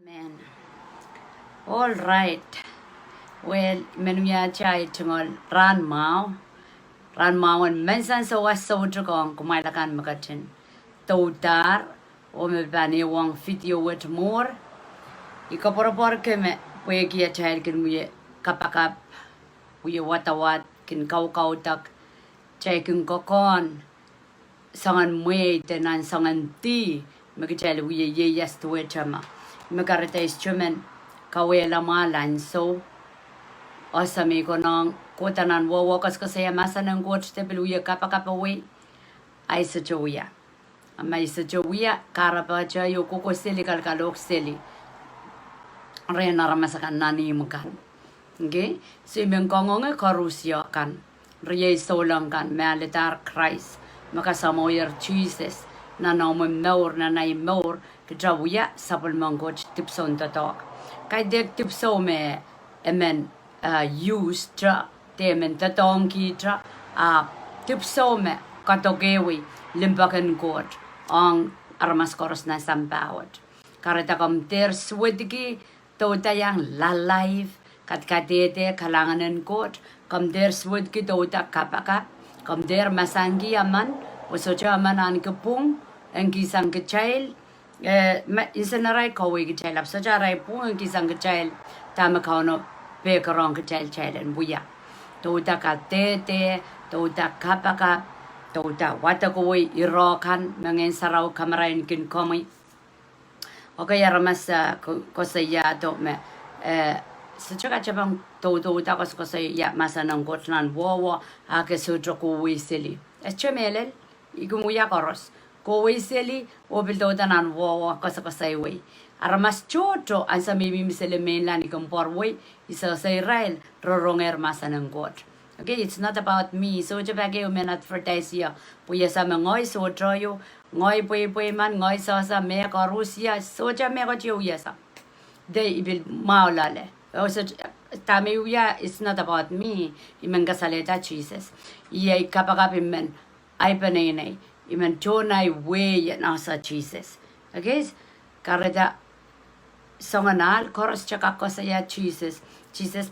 Man. All right. Well, menunya chai tungol ran mau and mensan so was so to gong kumailakan magatin. Tautar o me bani wong video with more. Ikapor keme we kia chai kin we kapakap we watawat kin kau tak chai kin kokon sangan mwe tenan sangan ti magchai we ye yes to it chama. Magarita instrument kawela malan so osami ko nang kotanan wo kas kasi masanang coach te peluya kapakapa we ay sa joya amay sa joya karapacha yo koko seli kalkalok seli rena ramasakan nani makan okay so ibang kongong karusya kan riye solang kan malitar Christ makasamo yer Jesus na naman maur na maur kejauya sabul manggot tipson tatok kay dek tipso me emen use tra temen tatong ki tra tipso me katogewi limbakan god ang armas koros na sampawat kareta kam ter swedgi to tayang la live kat kadete kalanganan god kam der swedgi to ta kapaka kam der masangi aman usocha aman an kepung ang kisang kechail isanaray kawi kechail apsocha ray pung ang kisang kechail tama kauno pekarong kechail and buya touta katete touta kapaka touta watakoy irokan mangen saraw kamarain kin komi okay yaramasa kosaya to me secara cabang touta kosaya masanang kotnan wowo ake sutro kuwi sili echemelel igumuya koros kuwi sili obil touta wowo kosay we aramas choto ang sa misele mainland ikumpor we isa sa Israel roronger masanang god. Okay, it's not about me. So jabage umen advertise ya puya sa ngoy so troyo ngoy boy man ngoy sa me ka Russia so jame ko chiya sa they will maulale. Also tame uya it's not about me. Imen kasaleta Jesus. Iya kapagapin men ay panay imen jonay way na sa Jesus. Okay? Kareda songanal koros chaka kosaya Jesus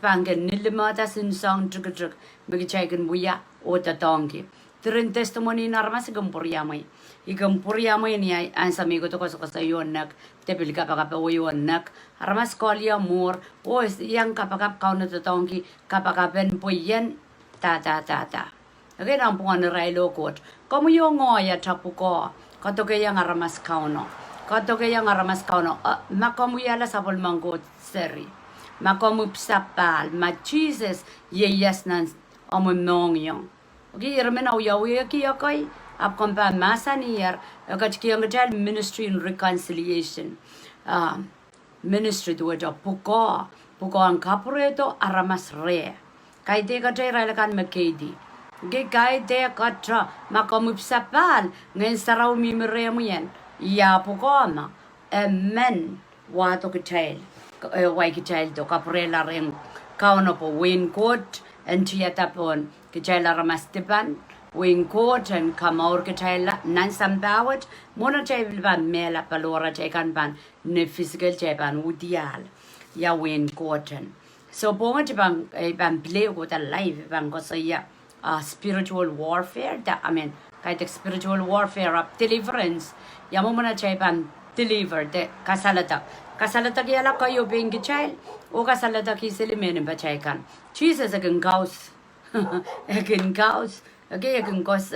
bangen nilimata sin song druk magichagen buya o tatongi tren testimony narmas gampuriamay igampuriamay ni ay ansamigo to kosayo nak tepil kapaka pawo nak armas kolya mor o yang kapaka kauno tatongi kapaka ben puyen ta okay ang pungan railo kot como yo ngoya tapuko katoke yang armas kauno Katoke yang aramas kauno makomu yala sabol mango seri makomu psapal ma Jesus yeyas nan omong yong okay yermena uyawi ki yakai ap kompa masanier akat ki yang ministry and reconciliation ministry to a puko ang kapureto aramas re kai te katai ralakan makedi kai te katra makomu psapal ngen sarau mimre muyen ya pukoma men wato kitail wai kitail to kaprela reng kauno po win court and tiatapon kitail ramastipan win court and kamaur kitail nan sambawat mona ban mela palora kan ban ne physical ban udial ya win court so ponga bang ban play ko ta live bang ko sa ya spiritual warfare that I mean kahit spiritual warfare of deliverance yamo muna chay pan deliver de kasalatak yala kayo bengi child o kasalatak isilimen ba chay kan Jesus akin gaus okay akin gaus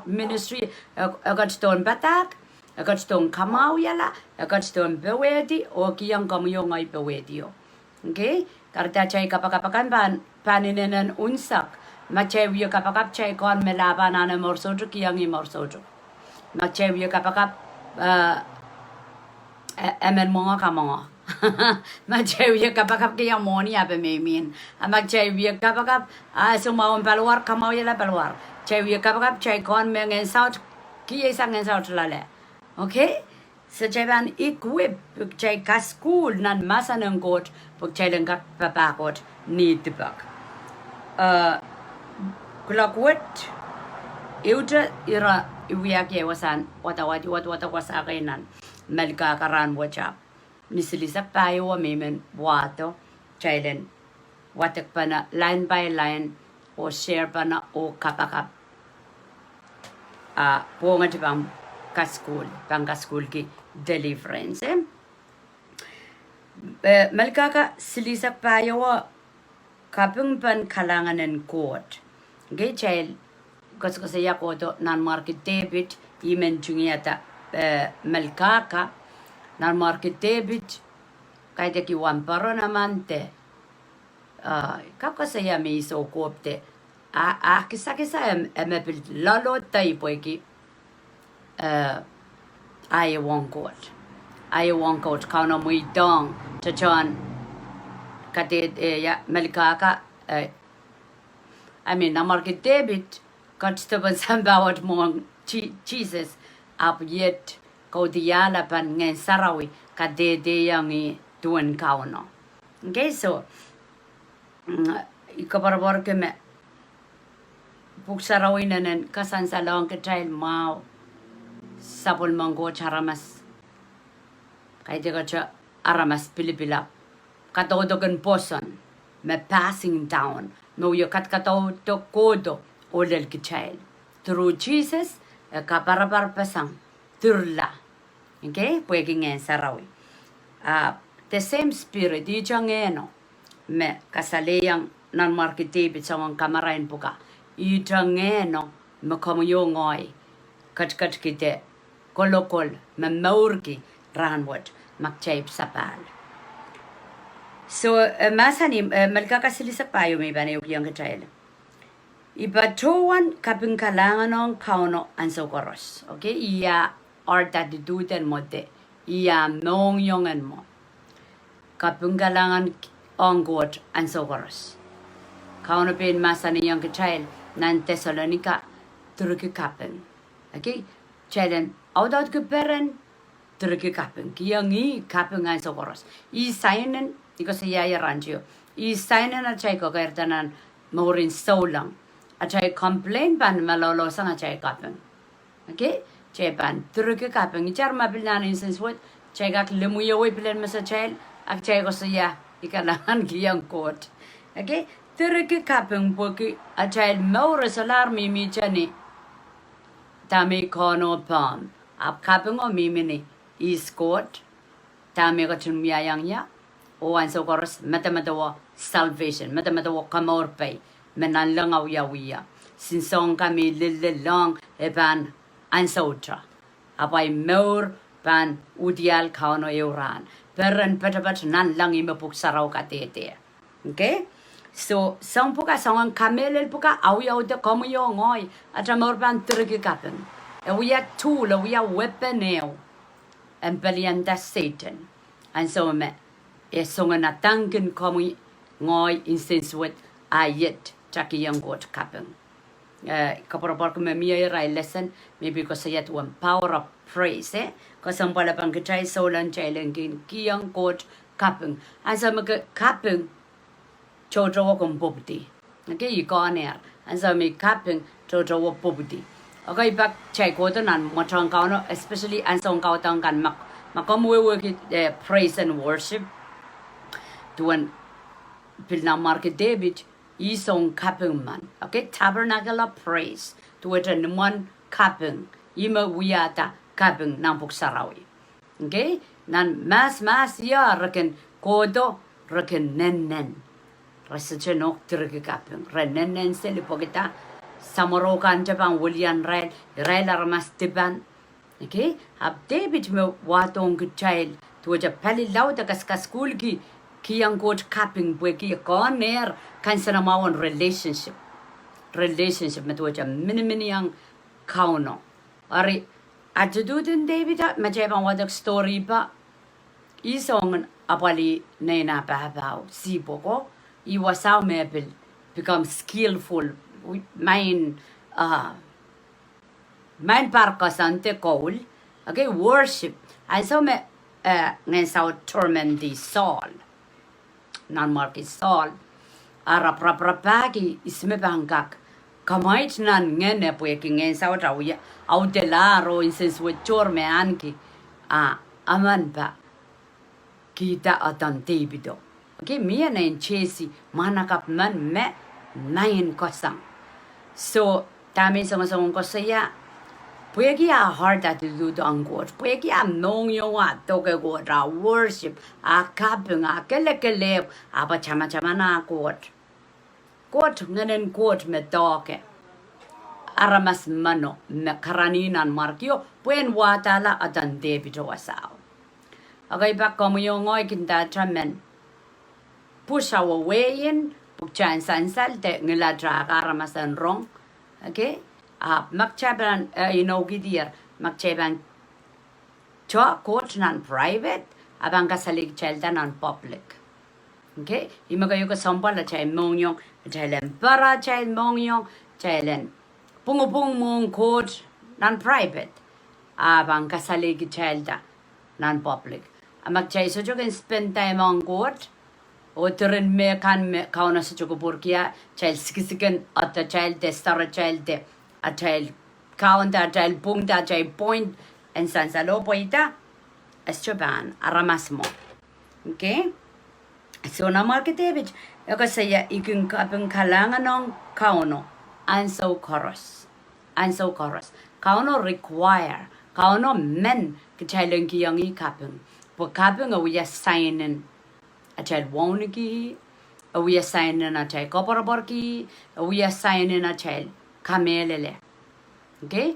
ministry agat ton batak agat ton kamau yala agat ton bewedi o kiyang kamuyo ngay bewedi okay karta chay kapakapakan paninen unsak machay wiyo kapakap chay kon melaban na morsojo kiyang morsojo machay wiyo kapakap emen mga kamonga machay wiyo kapakap kiyang moni ape memin machay wiyo kapakap sumawon palwar kamaw yala palwar chay wiyo kapakap chay kon mengen south kiyay sangen south lale okay so chay ban equip chay ka school nan masanang kot pag chay lang kapapakot need bak kulakwet iuja ira iwiyak wasan wata wasa kainan melka karan wachap misilisa payo wa mimen wato chailen watak pana line by line o share pana o kapakap ponga bang ka school ki deliverance malkaka silisa payo wa Kaping pan kalanganan Koht. Gay child, kasi ya koto nan market debit, imen jungiata malkaka, nan market debit, kaya ki wamparo namante. Kasi ya mi so kopte. Kisa emepil lalo taipo ki Iowa Koht. Iowa Koht kauna muy dong to John. Katit ya malkaka I mean namarket debit constable sambawat mo Jesus up yet ko diala pan ngen sarawi kadede yangi tuan kauno okay so ikabarbar ke me puk sarawi nanen kasan salong ke trail mau sapul mango charamas kay cha aramas pilipila katodogan poson me passing down no yo katodo kodo olel kichail through Jesus kaparabar pasang turla okay pueging en sarawi the same spirit di jangeno me kasaleyang nan markete bitawang kamarain puka I jangeno me komo yo ngoi kat kite kolokol me maurki ranwat makchaip sapal So, masani, malkaka silisa payo may bani yung kachayla. Iba tuwan kaping kalangan ng kauno ang sokoros. Okay? Iya artadiduten mo de. Iya nong yongan mo. Kaping kalangan ang God ang sokoros. Kauno pin masani yung kachayla nan Thessalonica turki kaping. Okay? Chaylan, audot kuperen turki kaping. Kiyangi kaping ang sokoros. Isainin Iko siya rancho. Isainin na chay ko kaya tanan maurin so lang. At chay complain pan malolo sa nga chay kapeng. Okay? Chay pan. Turo ka kapeng. Ichar mapilan instance what? Chay kak limuyaw ipilan mo sa chay. At chay ko siya ikalangan kiyang Koht. Okay? Turo ka kapeng po ki. At chay maura sa larmi mi chani. Tami kono pam. Ap kapeng o mimi ni East Koht. Tami ko chumiyayang niya. O ang sokoros matamatawa salvation matamatawa kamorpay menanlang awiya sinsong kami lililang epan ansotra apay more pan udial kauno euran peran petapat nan lang imapuk saraw katete okay so song puka song kamelel puka awiyaw de komuyo ngoy at morpan turki kapen we are tool we are weapon now and belianda Satan and so songa na tangken komi ngoy instance with ayet taki yang got kapeng kapor me mi rai lesson maybe because yet one power of praise because ang pala pang kitay solan chailen kiyang got kapeng asa mag kapeng chojo kong pobdi okay you go there and so me kapeng chojo pobdi okay back chai ko nan mo chang kao no especially an song kao tang kan makomwe work praise and worship tuan pilna market David isong kapeng man okay tabernacle of praise tuan one kapeng ima wiyata kapeng nampuk sarawi okay nan mas ya reken kodo reken nen rasa cenok terke kapeng nen seli pokita samorokan Japan William Rail armas tiban okay ab David me watong child tuja pali lauta kas school ki Kieng Koht Kaping bueki koner kan sana mawon relationship met wacha mini yang kauno ari atududen David majebang wadak story pa isong apali nena babao sipoko iwasaw mebel become skillful main parkasante koul okay worship and so me ngen saw torment the soul nan market Saul arap-rap-rapagi isme bangkak kamait nan ngene pueki ngen saw tawya audelaro insense with chor me anki aman ba kita atan tebido. Okay, mia na in chesi manakap man me nain kosang. So, tami song kosaya, puegi a heart at do the angkor, puegi a nong yo at toke a worship, a kaping, a kelekele, a chama na court. Court, nganen court me toke. Aramas mano, me karaninan markio, puen watala atan debido asao. Okay, back como yung ngoy kinta tramen. Push our way in, pukchan sansal te ngila draga ramasan rong. Okay? Magchaban, gidier, magchaban cho court non private, abang kasalig chelda non public. Okay? Imagayo ko sampal la chay mongyong, chaylen para chay mongyong, chaylen pungupung mong court non private, abang kasalig chelda non public. Magchay so jokin spend time on court. Oterin me kan me kauna sa chuko porkia child sikisikan at a child de star a child de a child count a child punta a child point and sansalo poita as choban aramasmo. Okay? So na marketebit yaka saya ikung kapeng kalangan ng kauno anso chorus. Anso chorus. Kauno require kauno men kachailang kiyang kapeng. Po kapeng awiya signin a child woniki, we assign in a child copperborki, we assign in a child kamelele. Okay?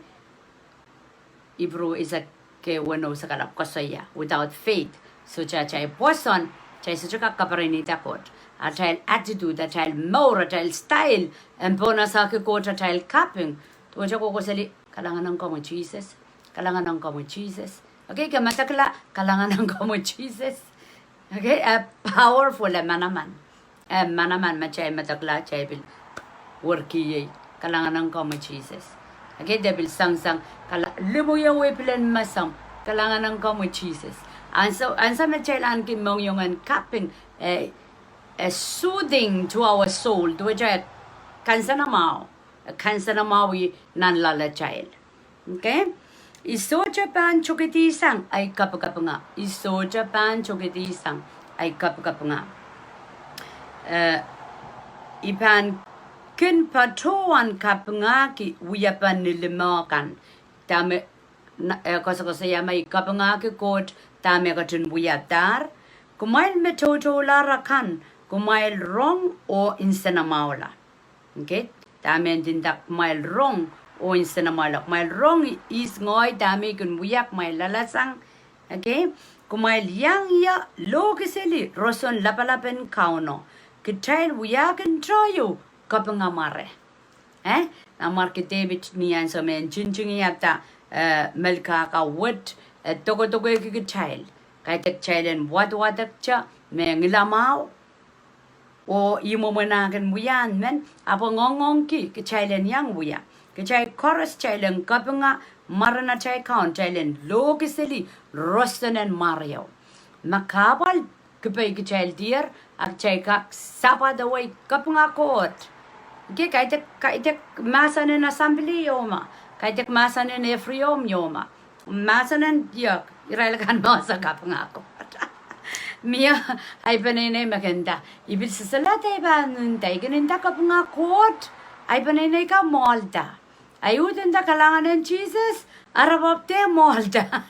Ibro is a ke wano sa kalap kosaya without faith. So child person, child suchuka kaparinita kot. A child attitude, a child more, a child style, and bonasaki kot a child capping. To a choko sali, kalangan ng common Jesus, kalangan ng common Jesus. Okay, kamatakla, kalangan ng common Jesus. Okay, a powerful manaman. Manaman machay matakla chay bil worki kalangan ng kamo Jesus. Okay, debil sang kala libuya we pilen masam kalangan ng kamo Jesus. And so machay lan kim mong yung Kaping soothing to our soul. Do jay kansa na mawi nan lala child. Okay? Iso Japan chokiti sang ay kapagapanga. Iso Japan chokiti sang ay kapagapanga. Ipan kin patuan kapanga ki uyapan nilimakan. Tame kasa may kapanga ki kot tame katun uyatar. Kumail metoto larakan kumail wrong o insenamaula. Okay? Tame dindak kumail wrong. O instead malak my wrong is ngoy dami kun buyak my lalasang. Okay? Kumail yang ya logiseli roson lapalapen kauno. Kitail buyakan troyo kapangamare. Namar ke David niyan so men junjungi yata melka ka wet togo ki kitail. Kaitek chailen wat cha me ngilamao. O imo menakan buyan men apa ngongong ki kitail yang buyak. Kacay chorus chailen kapanga marana chay count chailen logiseli Rostan and Mario. Makabal kapay kachay dear ak chay kak sapa the way kapanga Koht. Okay, kaitek masan in assembly yoma. Kaitek masan in every yoma. Masan and yak iralakan masa kapanga Koht. Mia ay panene maganda. Ibil sa salate ba nun tayo ganinda kapanga Koht. Ay panene ka Malta. Ayudin da kalangan ng Jesus, arabapte Malta.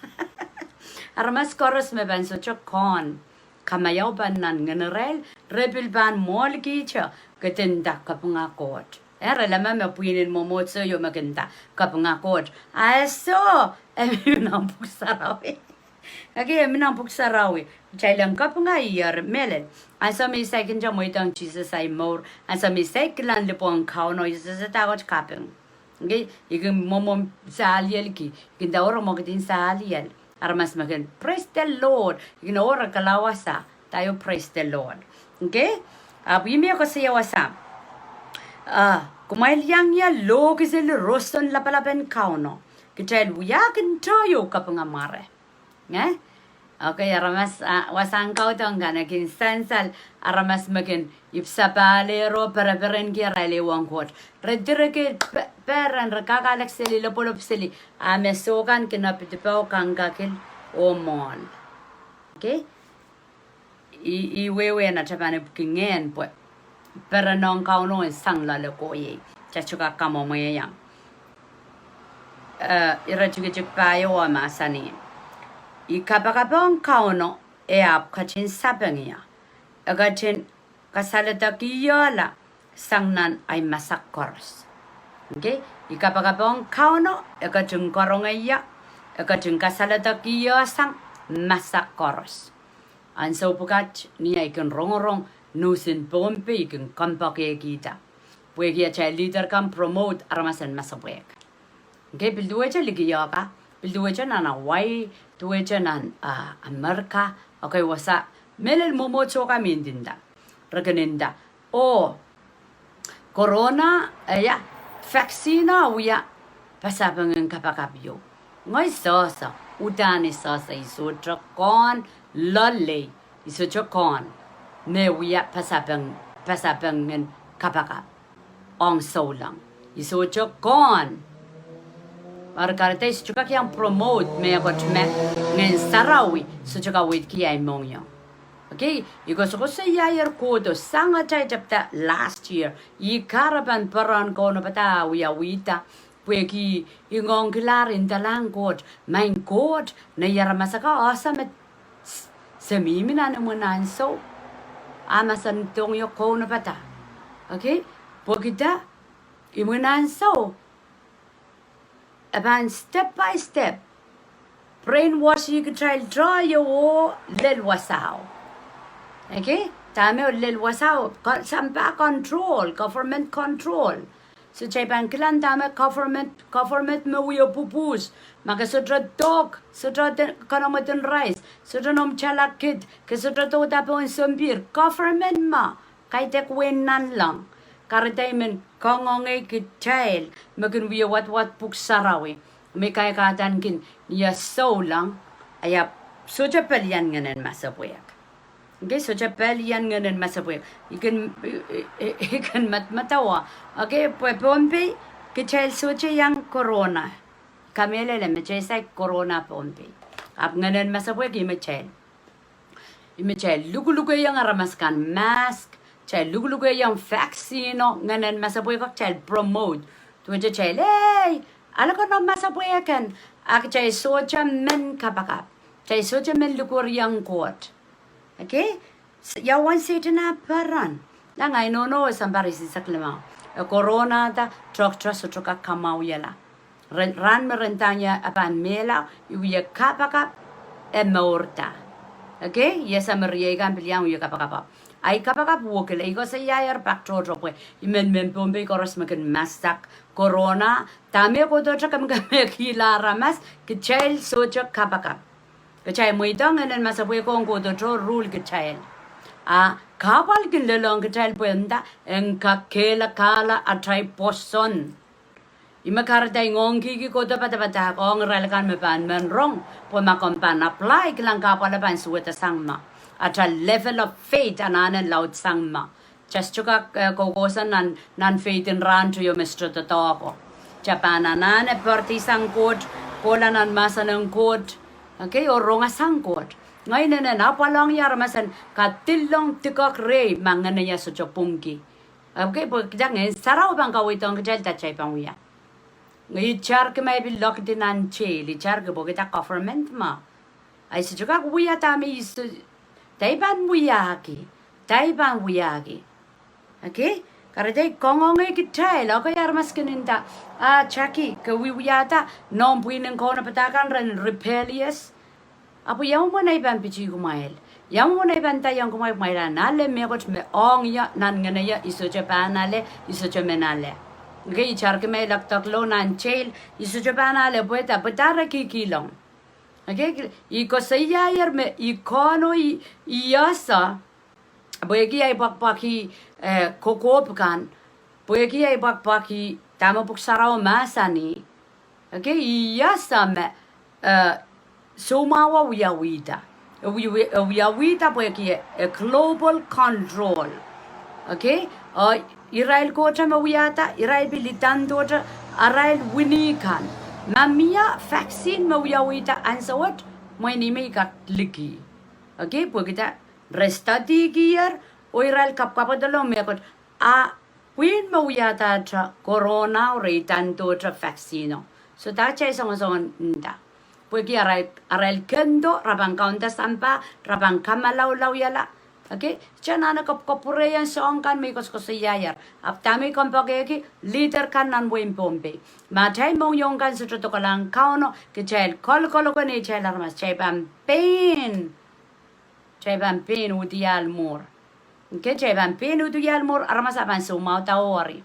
Aramas koros me ban so chokon. Kamayaw ban nan general, rebel ban molgi cha, katinda kapanga Koht. Era lama me puinin mo so yo maganda kapanga Koht. Aso, minang puksarawi. Okay, minang puksarawi. Chailang kapanga iyar melel. Asa mi second jam moitang Jesus ay more. Asa mi second lipong kauno Jesus sa tawag Kaping. Okay, yung momom sa aliel ki, yung daora mo kitin sa aliel, aramas magan, praise the Lord, yung ora kalawasa, tayo praise the Lord. Okay, bimi ako sa yawasa, kumail ya logisil roston lapalapen kauno, kitay buyakin tayo kapangamare. Okay, aramas wasang kau tong kana kin sansal aramas makin ipsapalero peraperen ki rale wangkot. Redireke peran rakakalak seli lopolop seli amesokan kinapitipao kangakil o mon. Okay? wewe na tabane kingen po pero non kauno sang la le ko ye cha chuka kamo mo yang ira chuka payo wa masani I kapakapong kauno e ap kachin sabangia agachin kasalata kiyola sangnan ay masakoros okay I kapakapong kauno agachin korongaya agachin kasalata kiyo sang masakoros and so pukat niya ikan rongorong nusin pompe ikan kampake kita puegia cha leader kan promote aramasan masabwek okay bilduwe cha ligiyoka bilduwe cha nana wai duwe cha nan Amerika okay wasa melel momo choka mindinda raganinda o corona ya vaccine wiya pasabangan kapakapyo ngoy sosa udani sosa iso kon lolly iso kon ne wiya pasabangan kapakap ong so lang iso kon Margarita is chuka kiyang promote me ako chme ngayon sarawi so chuka wait kiyay mong yung okay iko so ko sa yayar kodo sanga chay japta last year I karaban paran ko na pata wiya wita pueki ingong kilarin talang kot main kot na yara masaka asamet semimina na munan so amasan tong yo ko na pata okay pokita imunan so About step by step, brainwash you could try draw your lil wasao. Okay? Tame o lil wasao. Sampa control, government control. So Japan kilan tame government me wiyo pupus. Maka sudra dog, sudra kanomatin rice, sudra nom chalakid, kasudra to tapo in sumbir. Government ma, kay tek winan lang. Karitaimen kongongay kitchail makin wiya wat puk sarawi may kaya katan kin niya so lang ayap soja pelian nganen masabuyak okay soja pelian nganen masabuyak ikan matawa okay pompe kitchail soja yang corona kamele le mechay corona pompe ap nganen masabuyak imechay lugu yang aramaskan mask Chay lugu yung vaccine nganan masabuhay ko chay promote tuwanja chay hey ala ko no masabuhay kan ak chay soja men kapakap chay soja men lugur yung Koht okay yawan sita na paran lang ay no sambari si saklima corona ta trok so troka kamaw yala ran merentanya apan mela iwiya kapakap morta okay yes amerikan pilihan wiya kapakap ay kapag wukil ay ko sa yayar baktro pwe imen pombe koros makin masak corona tame ko to cha kam kila ramas kichel socho kapaka kachay mo itong ngayon masapwe ko ko to rule kichel kapal kin lelong kichel puenda en kakela kala atray poson imakartay ngong kiki ko to patapata ko ng ralakan me pan men rong po makompan apply kilang kapalapan suweta sangma at a level of faith ananan laut sangma. Just chuka kokosan nan faith in ran to your Mr. Totoko. Japan anane party sang Koht, kola nan masa ng Koht, okay, or ronga sang Koht. Ngayon na napalong yaramasan katilong tikok rey mga na niya sa chopungki. Okay, po kajang saraw bang kawitong kajal tachay pang wiya. Ngayon char ka may bilok din ang chili, char ka po kita government ma. Ay sa chuka wiya tami iso Taiban wiyaki. Okay? Karate kongongay kitay. Loko yarmas kaninda. Chaki. Kawiwiyata. Non puinin ko na patakan rin rebellious. Apo yaw mo na iban pichi kumail. Yaw mo na iban tayang kumail kumail. Nale mekot me ong ya. Nan ganaya iso Japan nale. Iso Jamanale. Okay? Charki may laktak lo nan chail. Iso Japanale. Puweta. Patara kikilong. Okay, iko sa yayar me ikono iyasa boyaki ay bakbaki kokopkan boyaki ay bakbaki tama puksaraw masani okay iyasa me sumawa wiyawita boyaki global control okay Israel ko chama wiyata Israel bilitando Israel winikan Mamia vaccine mawiyawita ansawat mo ni may katliki. Okay, po kita Restati gier oiral kapkapadalo mekot a win mo yata tra corona o tanto tra vaccino. So ta c'è sono nda. Porque aral kendo rabang kaunta sampa rabang kamalau lau yala. Okay, jangan kapure yang song kan me kos yayar. Ap tami kompageki liter kan nan wim pompe. Matai mo yung kan sutra to kalang kauno ke chel kol ko ne chel armas chai pam pain. Chai pam pain udial mor. Okay, chai pam pain udial mor armas apan sumau taori.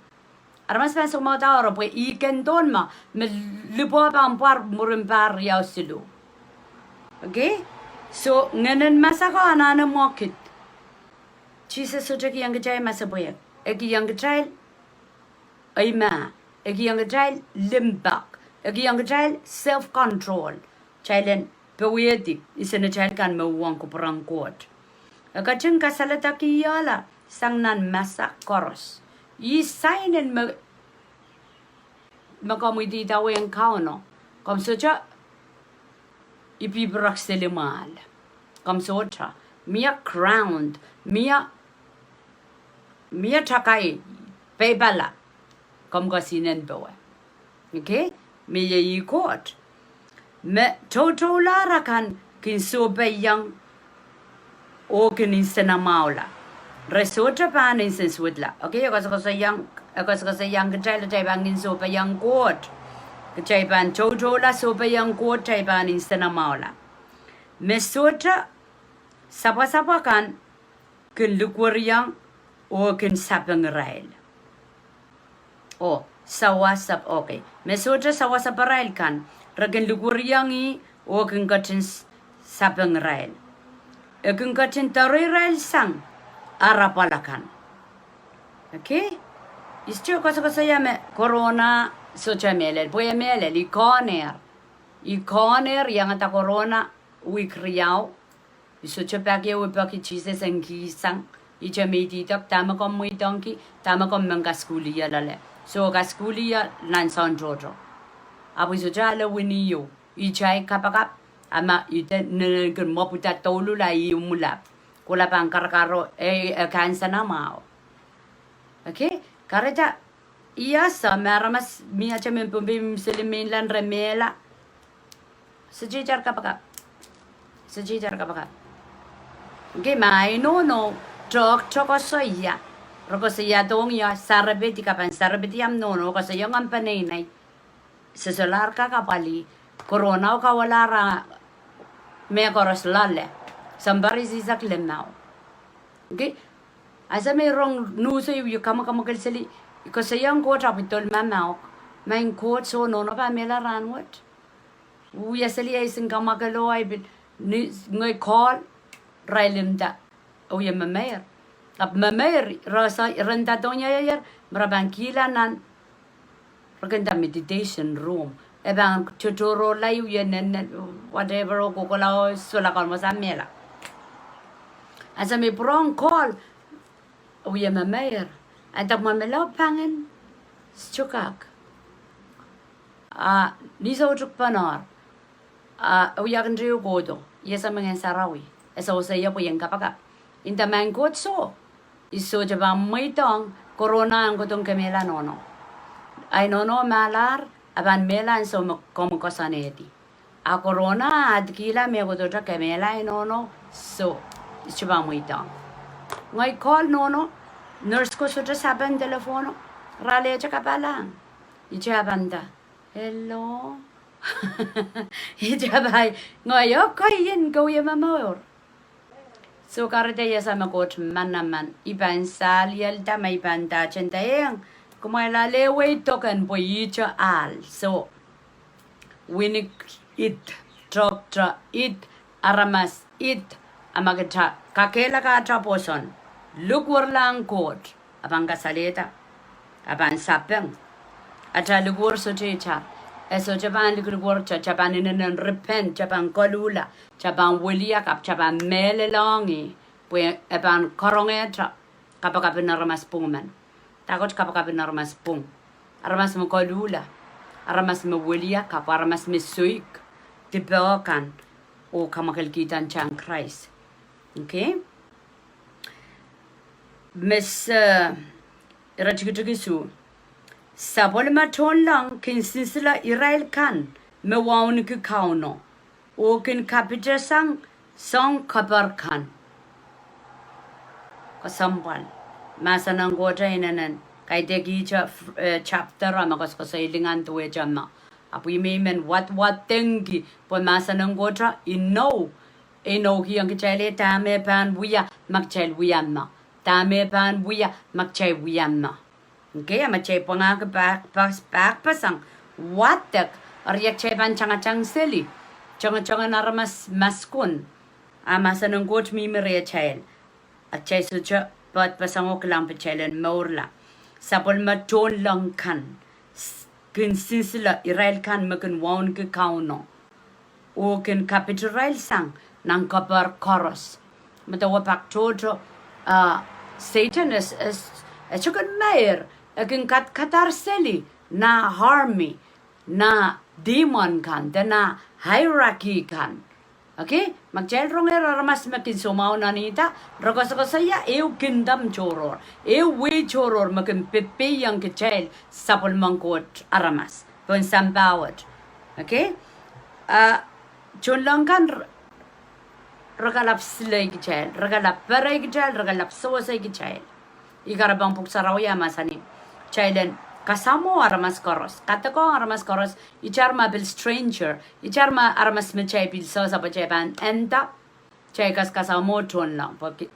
Armas pan sumau taori pues iken don ma me lipo pam par murim par yau silu. Okay, so ngenen masaka anana mokit. Jesus sudah yang kecil masa boyak, yang kecil, aima, yang kecil limbak, yang kecil self control, cailan pewedik, isena cail kan mewang ko perang Koht. Kacang kasalata kiyala sang nan masak koros, isainen makamudi tahu yang kau no, kam soja ipi berak selimal, kam soja mia crowned, mia takai pebala kom kasinen bawa. Okay, mia ikot me toto lara kan kin sobe yang o kin insena maula resota pan insen swidla. Okay, ako sa yang kecil tay bang in sobe yang Koht kecil pan toto la sobe yang Koht tay pan insena maula me sota sapa kan kin lukwar yang o kin sapang rail. Oh, sawasap okay. Mesotra sawasap rail kan. Ragan lugur yang i o kin katin sapang rail. E kin katin taroy rail sang arapalakan. Okay? Isto kasa yame corona socha melel. Boya melel ikoner yang ata corona week riau. Iso chapake o paki chise sang kisang. Icha meditak tama kom muy donkey tama kom manga skulia lale so ga skulia nan son jojo abu so jala wini yo icha kapakap ama ite ngen moputa tolu la yumula kola pang karkaro kansa na mao. Okay, karaja iya sa maramas miya chamen pumbim selimin lan remela sejijar kapakap okay mai no Choko soya. Roko saya dong ya sarabeti kapan sarabeti am nono kasi yung ang panay sesolar ka kapali corona ka wala ra me koros lale sambari sisak lemnao. Okay, asa may rong nuso yu kama kalsali kasi yung Koht apitol mamao main Koht so nono pa mela ranwat uya sali ay sing kama kalo ay bit ngoy call railimda. Oh ya mamer. Ap mamer rasa renta donya yayar brabangkila nan raganda meditation room. Ebang tuturo layu yen whatever ko kola sula kon masamela. Asa mi prong call. Oh ya mamer. Antak mamela pangen chukak. Niso chuk panar. Oh ya kan riu godo. Yesa mengen sarawi. Esa usaya po yang kapaka. Inta man Koht so. Iso jaba may tong corona ang kutong kamela nono. Ay nono malar aban melan so komukosaneti. A corona adkila me kutotra kamela ay nono so. Iso jaba may tong. Ngay call nono. Nurse ko sutra saban telefono. Rale cha kapalang. Ijabanda. Hello. Ijabay. Ngayon kayin gawin mamor. So karete ya sama Koht manaman iban saliel tama iban ta chentayeng kumaila lewe token boyicha al so winik it tra it aramas it amagata kakela ka traposon lugur lang Koht abang kasaleta aban sapeng ata lugur so techa eso japan lugur japan inen repent japan kolula Chabang wilia kap chabang mele longi pue eban koronge tra kapakapin aramas pungman takot kapakapin aramas pung aramas mo kolula aramas mo wilia kap aramas mo suik tibeokan o kamakalkitan chang Christ. Okay, Miss Rajigitugisu. Sabolma ton lang kin sinsila Israel kan me waun ki kauno. O kin kapita sang song kabar kan. Kasambal. Masa nang gota inanan. Kay degi chapter amakos ko sa ilingan tuwe jama. Apu men what tengi po masa nang gota ino ki ang kichale tame pan buya makchel wiyamma. Tame pan buya makchel wiyamma. Okay, machay po nga back pasang watak ariyak chay pan chang seli changa naramas maskun amasa ng got mi mere chayel at chay sucha pat pasang oklang pachaylen maurla sapol maton lang kan kin sinsila Israel kan makin waun ke kauno o kin kapiturail sang nang kapar koros matawa pak toto Satan is chukan mayor akin katar seli na harmi na demon kan na hierarchy kan okay magchel ronger ramas makin sumaw na nita ragos ko saya eu kingdom choror eu we choror makin pepe yang kechel sapol mangkot aramas pon sambawat okay chunlang kan ragalap slay kechel ragalap paray kechel ragalap sawasay kechel ikarabang puksaraw ya masani Chailen kasamo aramas koros katako aramas koros icharma bil stranger icharma aramas mechay bil so sa pacheban enta chay kasamo ton lang porque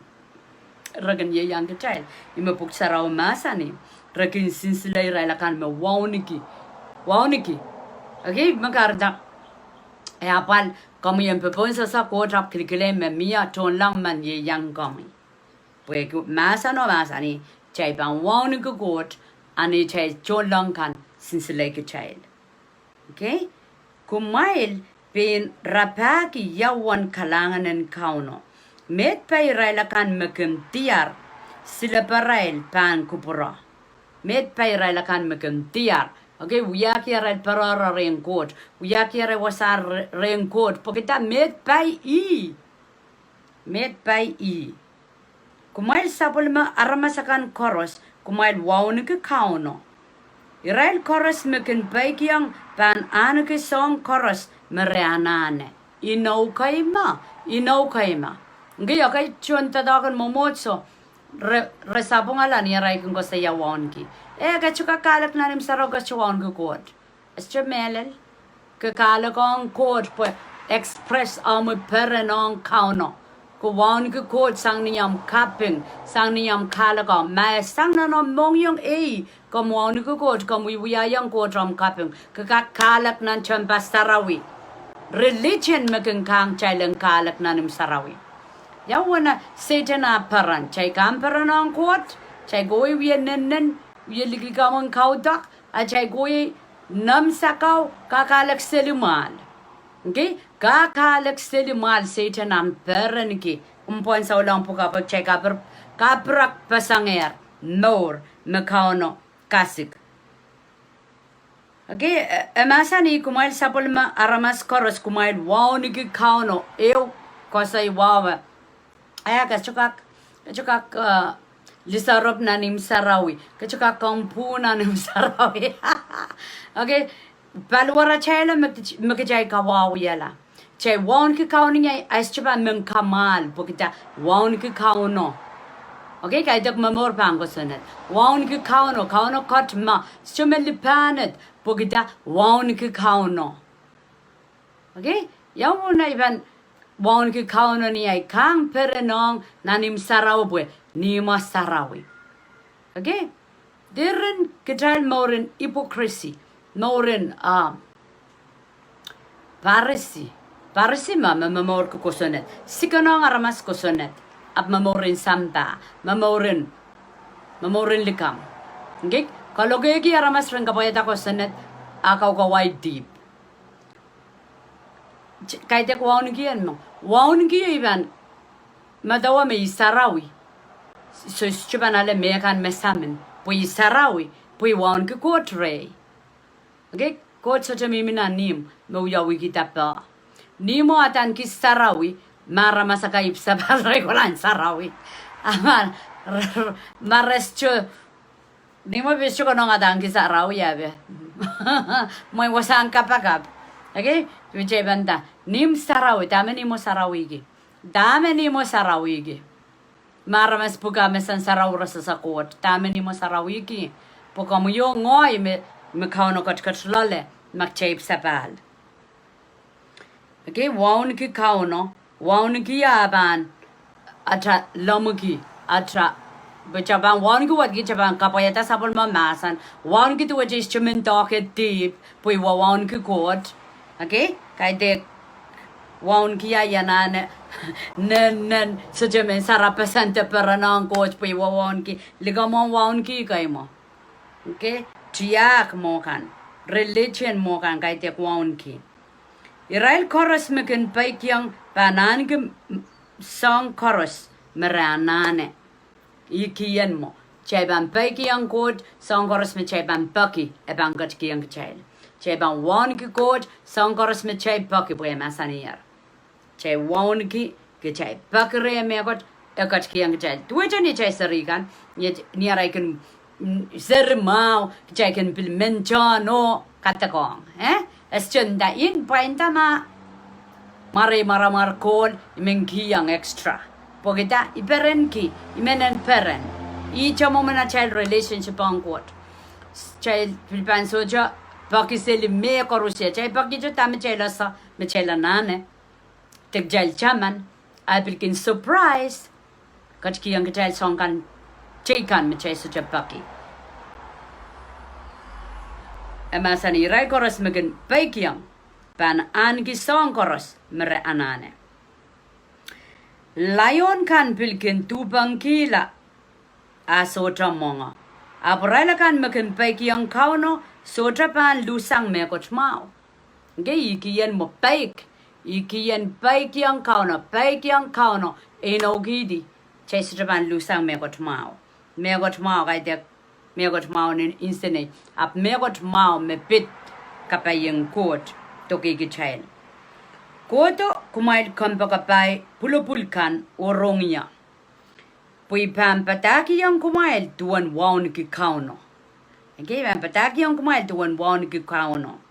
ragan ye yang child imapuk saraw masani ragin sinsilay railakan me wauniki okay magarda apal kami yang pepon sa kotrap kilikile me mia ton lang man ye yang kami pues masani chay ban wauniki kot ani chay cholang kan sinsilay ke child okay kumail pin rapaki yawan kalanganan kauno met pay railakan mekem tiar sila parail pan kupura met pay railakan mekem tiar okay uyaki ral parara renkot uyaki re wasar renkot pokita met pay kumail sapulma aramasakan koros kumail waun ke kauno Israel koros mekin baikiang pan ane ke song koros mereanane inau kaima ngi yakai chunta dagan momotso resabong ala ni rai kung sa yawan ki ka chuka kalak nanim sarog ka chuan ko kod esche melel ke kalakong kod po express amu perenong kauno Kuwan ke Koht sang niyam Kaping sang niyam kalaga ma sang na no mongyong kamuan ke Koht kamuyayang Koht ram Kaping kalak nan chamba sarawi religion making kang chailang kalak nanim sarawi yawana Satan aparan chai kamparan ang Koht chai goy wienen wiligamang kaudak a chai goy nam sakaw kakalak selimal okay kakalak selimal Satan am perenki umpon sa ulang po kapag check kaprak pasanger nor mekano kasik okay emasa ni kumail sapol ma aramas koros kumail wow ni kauno eu kosay wawa aya kachukak lisarop na nim sarawi kachukak kampu na nim sarawi okay Balwara chayla magkajay kawaw yala. Chay wawn ki kaw niya as chaba meng kamal bukita wawn ki kaw no. Okay, kay dag mamor pang ko sunat. Wawn ki kaw no kot ma. Sumelipanet bukita wawn ki kaw no. Okay, yaw mo na iban wawn ki kaw no niya kang perenong nanim saraw bwe nima sarawi. Okay, dirin kital morin hypocrisy. Morin Parisi mamor ko kosonet sikanong aramas kosonet at mamorin samta mamorin likam okay kalogegi aramas ren kapoyata kosonet akaw kawai deep kaytek waun giyan mo waun giyan madawa may sarawi so chuban ale mekan mesamin po sarawi po waun ki kotre okay, Koht sa jamimina nim, mawiyawi kita pa. Nimo atan ki sarawi, mara masakayip sa balay ko lang sarawi. Aman, Marestu ni mo bisu ko nang adang kisa raw yabe. Mo wasang kapakap. Okay? Tuche banda. Nim sarawi, dame ni mo sarawigi. Dame ni mo sarawigi. Maramas puka mesan sarawra sa Koht. Dame ni mo sarawigi. Puka mo yung ngoy me kauno kat lole magchape sapal. Okay? Waun ki kauno. Waun ki yaban. Atra lomuki. Atra Bacabang waun ki wat ki chabang kapayata sapol mamasan. Waun ki tu wajis chumin docket deep. Pui waun ki Koht. Okay? Kay dek waun ki yana nen sajamen sarapasante paranang Koht pui waun ki ligamon waun ki kay mo. Okay? Triak mo kan. Religion mo kan kay dek waun ki. Irail chorus mekin paikyang panan ki song chorus meranane. Ikiyan mo. Chaiban paikyang Koht song chorus me chaiban paki ebang gat kiyang chail. Chaiban waun ki Koht song chorus me chai paki pui masaniyar. Chai waun ki chai paki re me got ekat kiyang chail. Tuwaja ni chai sarikan ni aray kan sermau chai kan pilmencha no katakong. Estunda in painta mare maramar kol kiyang extra. Pogita iperen ki imenen peren. Icha mo mana child relationship ang Koht. Child Pilipan soja paki seli me korusia chai paki jo tame chela sa me chela nane. Tek jail chaman apilkin surprise. Kat kiyang child song kan chaikan me chai soja paki. Emasani rai koros megen paikyang pan an ki song koros mere anane. Lion kan pilkin tupang kila asotra monga. Aporala kan megen paikyang kauno sotra pan lusang mekot mau. Ge ikiyen mo paik. Ikiyen paikyang kauno enogidi. Chay sotra pan lusang mekot mau. Mekot mau kay dek megot mau nin insene ap megot mau me pit kapayeng Koht toki ki chail. Koto kumail kampa kapay pulupulkan orongya. Pui pampataki yang kumail tuan waun ki kauno. Okay, pampataki yang kumail tuan waun ki kauno.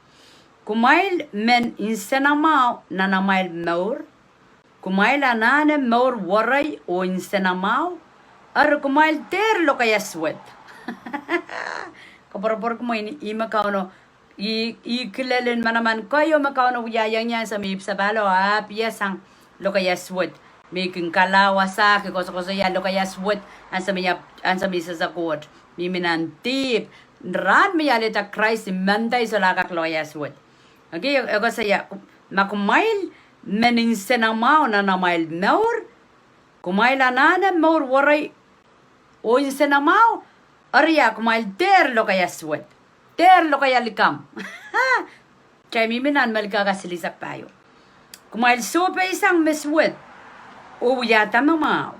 Kumail men insena mau nanamail maur. Kumail anane maur waray o insena mau. Ar kumail ter lo kaya swet. Kapor mo ima kauno kilelen manaman kayo makauno yayang yan sa mip sa balo piyasang lokayas wood making kalawa sa koso ya lokayas wood an sa misa sa Koht miminan tip ran mi alita Christ manday sa lakak lokayas wood. Okay, ako saya makumail menin senamaw na namail maur kumail anana maur waray o senamaw Arya kumail ter lo kaya swet. Ter lo kaya likam. Chay miminan malika kasilisak payo. Kumail sopa isang meswet. O yata mamaw.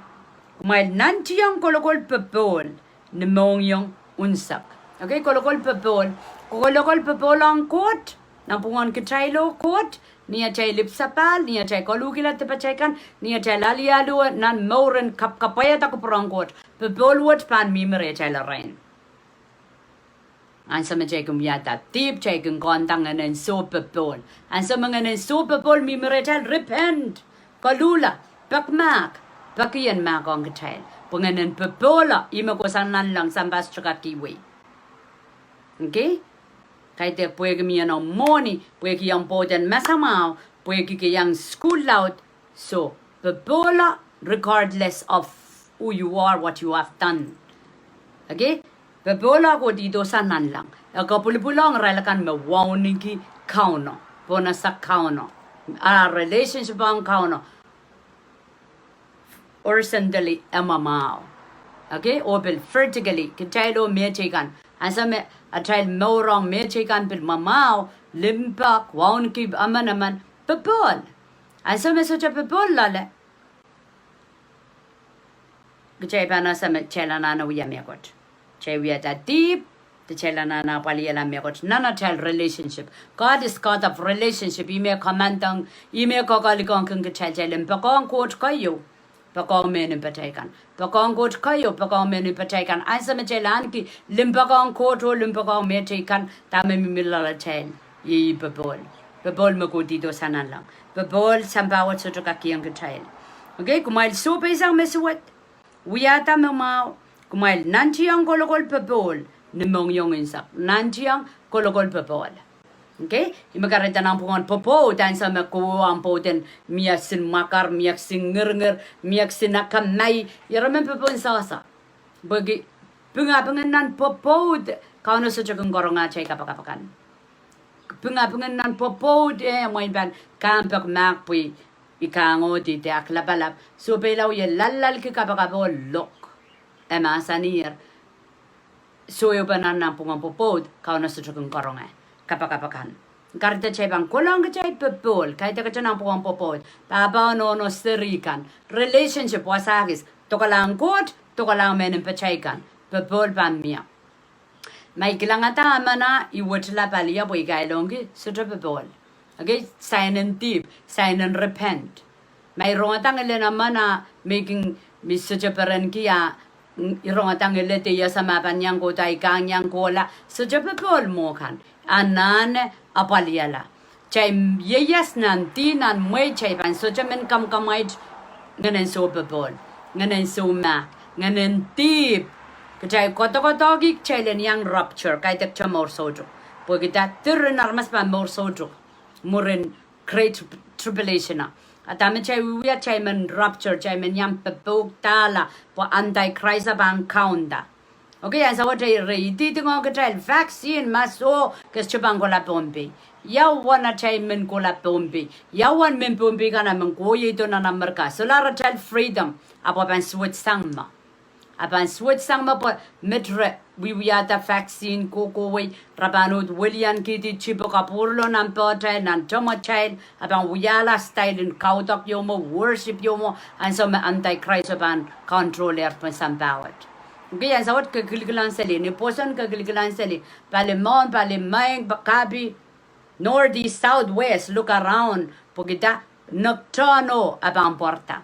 Kumail nantiyang kolokol pepol. Nemong yung unsak. Okay, kolokol pepol. Kolokol pepol ang Koht. Nampungan kitaylo Koht. Niya chay lipsapal. Niya chay kolukila tepachaykan. Niya chay lalialu. Nan mauren kapayat ako perang Koht. Pepolwat pan mimere chay larain. Ansa me chay kumyata tip chay kung kontang nganen so pepol. Ansa mga nganen so pepol mimere chay repent. Kalula. Pakmak. Pakiyan makong chay. Panganen pepola. Ima ko sanan lang sambas tsaka kiwi. Okay? Kaya puwede kami yan ang money. Puwede kiyang poten masamaw. Puwede kiyang school out. So, pepola regardless of who you are, what you have done. Okay? Pepola ko dito sanan lang. Kapulipulang relakan me wawning ki kauno. Pona sa kauno. Relationship ang kauno. Horizontally emamaw. Okay? Opel vertically. Kitaylo mechikan. Asa me atayl maurang mechikan pil mamaw. Limpak. Wawning ki amanaman. Pepol. Asa me socha pepol lale. Kachay pa na sa chela na wiya mekot. Chay wiya ta deep. The chela na paliya la mekot. Nana child relationship. God is God of relationship. Ime kamantang. Ime kakalikong kung kachay limpak ang Koht kayo. pakong menin pataykan pakong kot kayo pakong menin pataykan ansa machelan ki limpakong kot o limpakong metaykan tama mimilala chain yi babol magudito sana lang babol sambawat sa Kieng ka chain okay kumail so pesang mesuwat wiyata mamao kumail nanchiyang kolokol babol nimong yung insak nanchiyang kolokol babol okay, imakarita ng pungan popo dan sa makuha ang poten miyak sin makar, miyak sin ngir, miyak sin nakamay, yaraman popo sa. Bagi pengapangan nan popo kau na sa jagang koronga chay kapakapakan. Pengapangan nan popo moin ban kampak makpui ikango di te aklabalap so pelaw ye lalal ki kapakapo lok. Ema sanir so yo banan ng pungan popo kau na sa jagang koronga. Kapakapakan. Karita chay bang kulang ka chay pepol, kahit ka chay nang puwang popol, pabaw no serikan, relationship wasagis, toka lang kot, toka lang menin pachaykan, pepol pamya. May kilangata mana iwatla paliya boy gailongi, sutra pepol. Okay, sign and deep, sign and repent. May rongatang ilena mana making misuja perenkia, irongatang ilete ya sama panyang ko tay kanyang kola, suja pepol mo kan. Anan apaliala chay yeyas nan tinan mwe chay pan so jamen kam kamait nganen so bebol nganen so ma nganen tip kachay koto gi chay len yang rupture kay tek chamor sojo pagita tirren armas pa mor sojo muren great tribulation atame chay wiya chay men rupture chay men yang bebok tala po anti-Christ bang kaunda. Okay, as I was reading on the vaccine, maso, Kestubang Gola Bombi. Yawan a chayman Gola Bombi. Yawan men Bombi gana Mongoye don an America. So Lara child freedom. Aban Swit Sangma. Aban Swit Sangma, but Mitre, we had the vaccine, Coco way, Rabanud, William Kitty, Chibokapurlon, and Portail, and Toma child, about Wiyala style in Kautok Yomo, worship Yomo, and some anti-Christ ban controller for some power. Okay, as I would Kagilgan Sally, Niposan Kagilgan Sally, Palemon, Palemain, Bakabi, northeast, southwest, look around, Pogita, Nocturno, Abang Porta.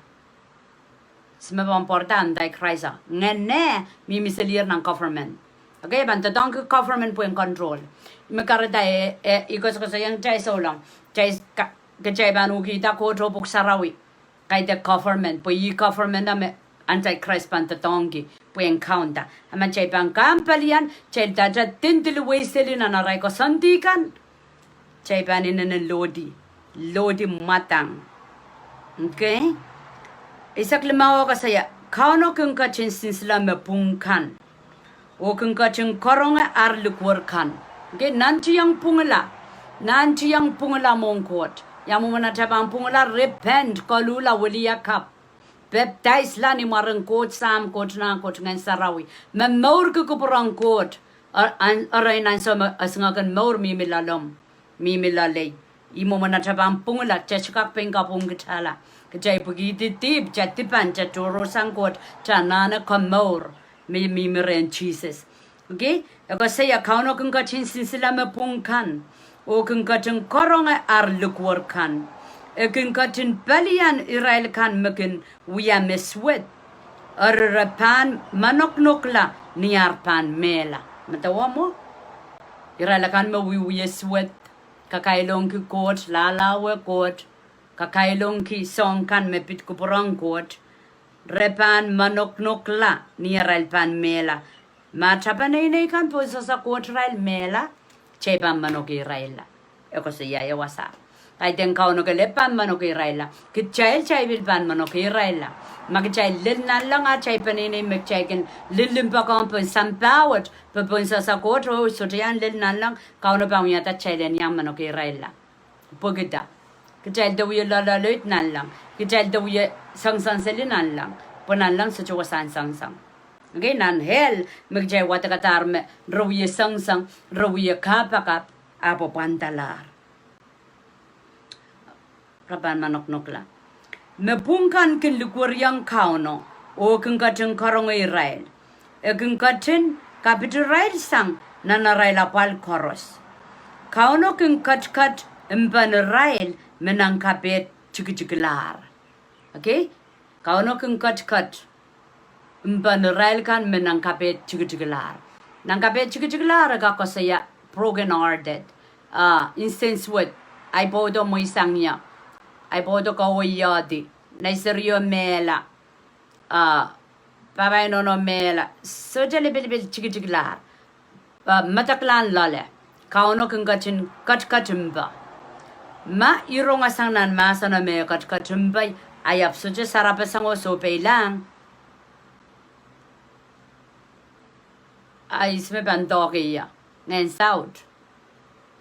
Smabang Porta, and die Krisa. Nene, Mimiselir ng government. Okay, but the donkey government po in control. Makarada ikos ko sa yung chay so lang. Chay ban ukita ko tropok sarawi. Kay the government, po yi government na anti-Christ pan the donkey. Po encounter. Aman chay pang kampalian, chay daja tintil wastelin na naray ko sandikan. Chay panin na lodi matang. Okay? Isak limawa ka saya, kauno kung kachin sinsila mapungkan. O kung kachin koronga arlukwarkan. Okay? Nanti yang pungala mong Koht. Yang mo manatapang pungala, repent, kalula, waliyakap. Baptize la ni marang Koht sam Koht na Koht ngan sarawi. Mamor ko porang Koht. Aray nan sa asangagan maur mimilalay. Imo manatapang pungala chachkaping kapung kitala. Kajay pagiti tip chatipan chaturo sang Koht chanana kamor mimiren Jesus. Okay? Ako saya kauno kung kachin sinsila mapungkan. O kung kachin koronga arlukwarkan. Kung kachin balian Israel kan makin wiya meswet. Arrapan manoknokla niyarpan mela. Matawa mo? Israel kan mawiwiya swet. Kakailong ki Koht, lalawe Koht. Kakailong ki song kan mepit kuporang Koht. Repan manoknokla niyarpan pan mela. Matapan na kan po sa Koht rail mela. Chepan manok Israel. Eko siya yawasa. Ay den kauno ke lepan manok Israel. Kitchail chaybil pan manok Israel. Magchay lil na lang at chay panini magchaykin lilimpa kong po sampawat. Papunsa sa Koht o sutiyan lil na lang. Kauno pang yata chaylen yang manok Israel. Pugita. Kitchail daw yung lalalit na lang. Kitchail daw yung sang-sang salinan lang. Punan lang sa chuwasan sang-sang. Okay, nan hell magjay watakatar me rawiya sang-sang rawiya kapakap apo pantalar. Rapan manok-nok la. Mepungkan kin lukuryang kauno o kin katin karong Israel. E kin katin kapit Israel sang nanaray lapal koros. Kauno kin kat impan Israel menang kapit chiki-chikilar. Okay? Kauno kung kat. Mpanurail kan menangkapit chiglar. Nangkapit chiglar ako saya broken hearted. Instance with ay bodo mo isang niya. Ay bodo ko yadi. Naiseryo mela. Babay no mela. So jali bil chiglar. Mataklan lale. Kauno kung kat mba. Ma irong asang nan masa na me kat mbay. Ayap so sarap asang o so lang. Ay isme bandogi ya ngen saut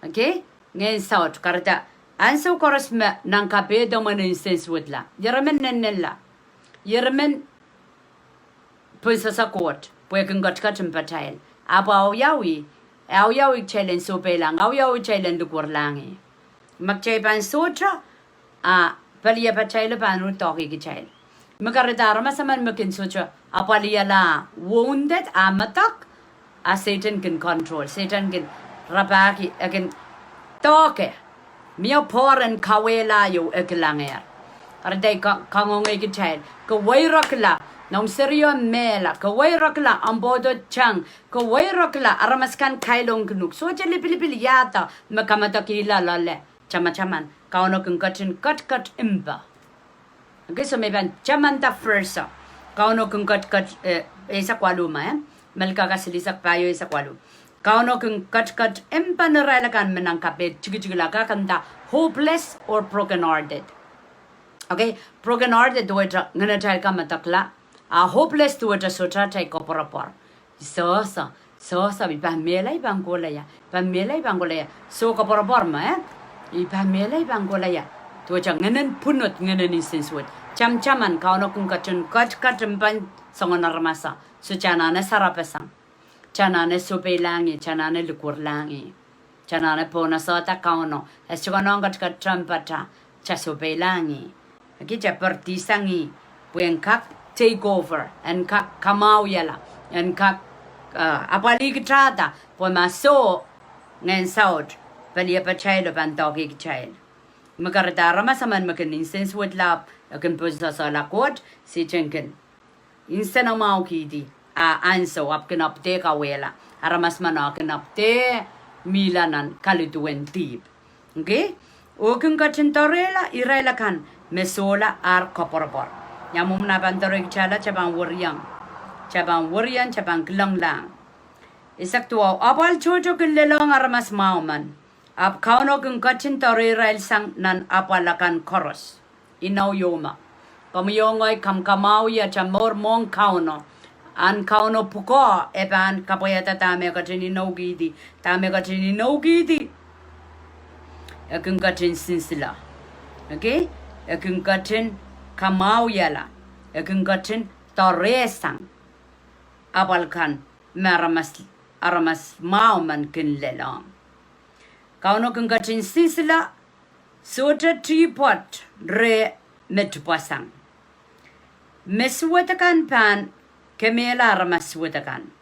okay ngen saut karta anso koros me nang kapedo man instance wudla yeramen nennella yeramen pusa sa court pwe kung got patail apa yawi challenge so pelang yawi challenge dukur langi magchay pan sotra paliya patail panu toki ki child makarita ramasaman makin sotra apaliya la wounded amatak Satan can control. Satan can rabaki can toke. Mio poran kawela yo ekelanger. Arday kangongay ki child. Kaway rokla. Nam seryo mela. Kaway rokla ambodo chang. Kaway rokla aramaskan kailong knuk. So jali pili yata makamata kila lale. Chama kauno kung kat imba. Okay, so maybe chaman ta first. Kauno kung kat isa kwaluma Malka silisak payo isa kwalo. Kauno kung kat empanaralakan menangkapit chigilaka kanta hopeless or broken-hearted. Okay, broken-hearted duwata nganatal ka matakla. Hopeless duwata sotra tay koporapor. So ipamelay bangolaya. So koporapor ma ipamelay bangolaya. Duwata nganan punot nganan insinswit. Cham-chaman kauno kung kat empan songonarmasa. So chanane sarapesang. Chanane supelangi, chanane lukurlangi. Chanane pona sota kauno. Es chukanong kat trampata. Cha supelangi. Aki cha partisangi. Puen kak take over. En kak kamau yala. En kak apaligitrata. Puen maso ngen saud. Palia pa child bantoki child. Makarata ramasaman makin instance with lab. Akin pusa sa lakot. Si chenkin. Instead of mau kidi anso ap kenapte kawela aramas mana kenapte milanan kalituen tip okay o kung kacintorela irela kan mesola ar koporpor yamum na bantorek chala chabang wurian chabang klanglang isaktuwa apal chocho kilelong aramas mauman ap kauno kung kacintorela sang nan apalakan koros inaw yoma Kamiyongoy kamkamau ya chamor mong kauno. An kauno puko epan kapoyata tame katini nogidi. Ekung katin sinsila. Okay? Ekung katin kamau yala. Ekung katin toresang. Apalkan aramas mauman kinlelang. Kauno kung katin sinsila. Sota tripot re metupasang. Meswatakan pan kemela ramaswatakan.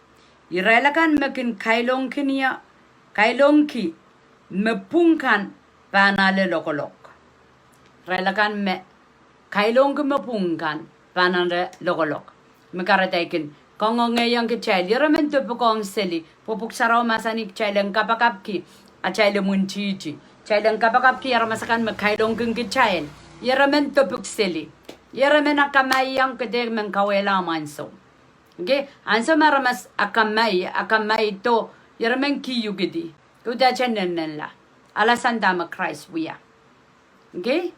Iralakan makin kailong ki mepungkan panale lokolok. Ralakan me kailong ki mepungkan panale lokolok. Mekarataikin kongongeyang ki chai liramen tupukong seli pupuk saraw masanik chai lang kapakapki a chai le munchichi. Chai lang kapakapki aramasakan me kailong ki chai. Yaramen tupuk seli. Yaramen akamay yang kedeg men kawela manso. Okay? Anso maramas akamay to yaramen kiyu gidi. Kuda chanen la. Alasan dama Christ wiya. Okay?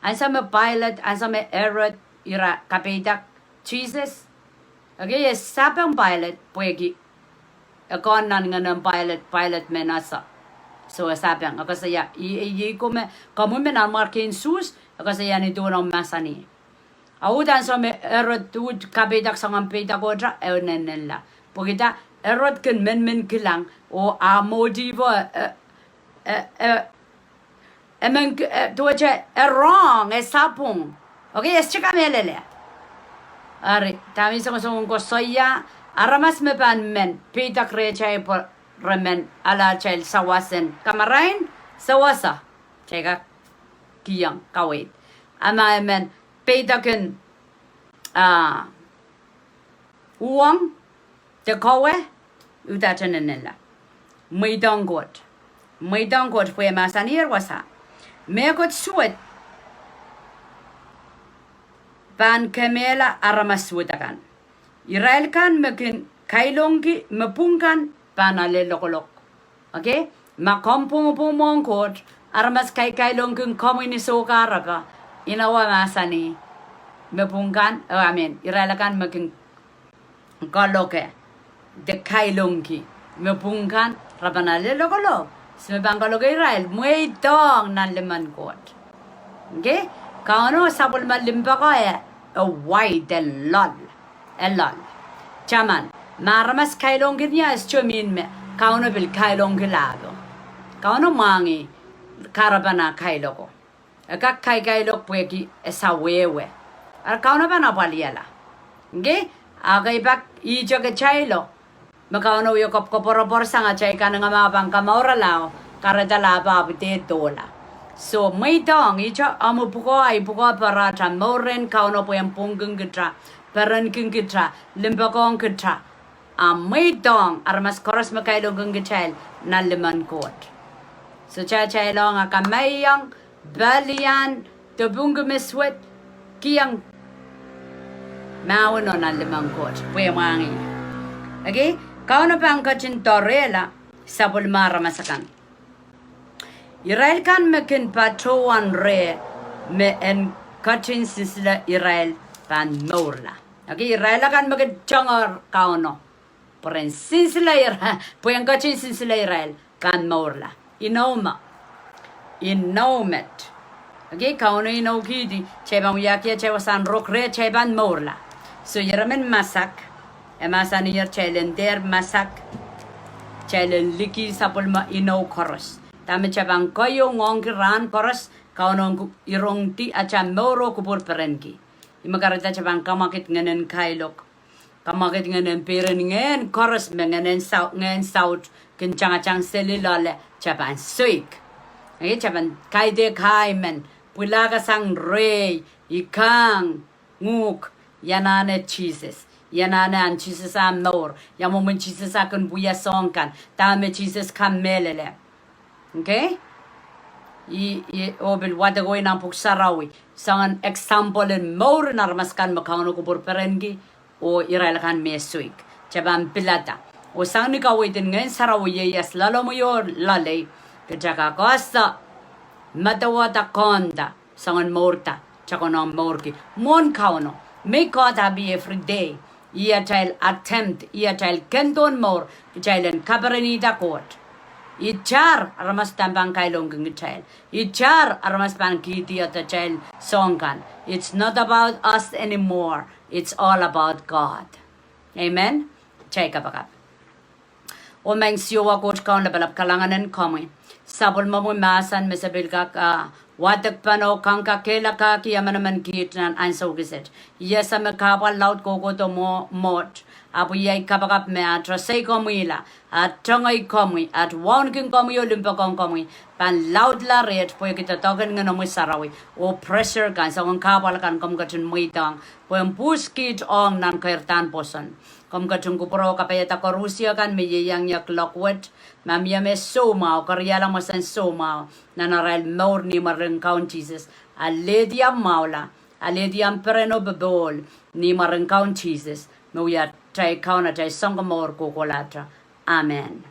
Anso me pilot, anso me error ira kapedak Jesus. Okay, yes, sapang pilot puegi. Akon nan nga ng pilot menasa. So sapang ako saya ko me kamu me nan markin sus ako saya ni doon masani. Audan so me erot tuud kabedak sangang peda kodra nella. Pagita erot ken men kilang o motivo men tuache wrong sapong. Okay, es chika melele. Ari, tami sa ko soya aramas me pan men peda krecha por remen ala chel sawasen kamarain sawasa chega Kieng kawit ama men peda ken uang te kowe utatanenela Maidong Koht pwe masanir wasa me kot suet pan kemela aramaswutakan Israel kan mekin kailongki mepungkan panale lokolok okay makompung pumong Koht aramas kailongkin kominiso karaka inawa masani mepungkan Israel kan mekin kaloke de kailongki mepungkan rabanale lokolok semebang kaloke Israel muitong nan leman Koht okay Kano sabol malimpakaya a wide and lol. Chaman, maramas kailongin niya istumin me kauno bil kailongilado. Kauno mangi karabana kailoko. Aka kailok pweki esawewe. Ar kauno bana paliala. Nge agay bak ijoga chailo. Makauno yo kopor sanga chay kanang mabang kamaura lao karadala babite dola. So may dong icha amu puko ay puko parata moren kauno po yung punggung kita peran kung kita limbakong kita may dong armas koros makailong kung kita na liman Koht so chay long akamayang balian tubung gumiswet Kieng mauno na liman Koht po yung wangi okay kauno pang kachin torela sabol maramasakan Israel kan mekin patroan re me en kachin sisla Israel pan morla. Okay, Israel kan mekin changor kauno. Poren sisla Israel, poyan kachin sisla Israel kan morla. Inoma. Inomet. Okay, kauno inokidi. Chebang yakia chewasan rokre cheban morla. So yeramen masak. Emasan yer chelender masak. Chelen liki sapulma ino koros. Tama chabang koyo ngong ran koros kaunong irong ti acha moro kupur perenki. Imakarita chabang kamakit nganen kailok. Kamakit nganen peren ngen koros menganen saut kencang-acang selilale chabang suik. Ay chabang kaide kaimen pulaga sang rey ikang nguk yanane cheeses. Yanane an cheeses am nor. Yamumun cheeses akun buya songkan. Tama cheeses kamelele. Okay? Obil wada goy nang puksarawi. Sangan example in more narmaskan makauno kubur perengi o iralakan mesuik. Chabang pilata. O sang ni kawitin ngayon sarawi yes lalo mo yor lalay. Kajaka kosta matawata konda sangan morta. Chako nang morki. Mon kauno. May kota be every day. Ia child attempt. Ia child kenton more. Child en kabaranita Koht. Ichar aramas tampang kailong kung child. Ichar aramas pan kiti at the child songkan. It's not about us anymore. It's all about God. Amen? Chay kapakap. O mang Siohwa Koht kaon labalap kalanganan kami. Sabol mo masan mesabil ka watak pano kang kakela ka kiyaman naman kitnan anso giset. Yes am kapal laut koko to mo mot. Apo yay kapakap me atrasay komila at tangay komi at wonking komi olimpakong komi pan loud la red po kita token nga namoy sarawi o pressure kan sa kong kapal kan kom katun muitang po yung puskit ong nan kairtan poson kom katun kupro kapayata ko Rusya kan meyayang yak lokwet mamya me somao karyalang masan somao na naral maur ni marang kaun Jesus alediam maula alediam pereno bebol ni marang kaun Jesus Mawiyat try kauna try songkamor kukolatra. Amen.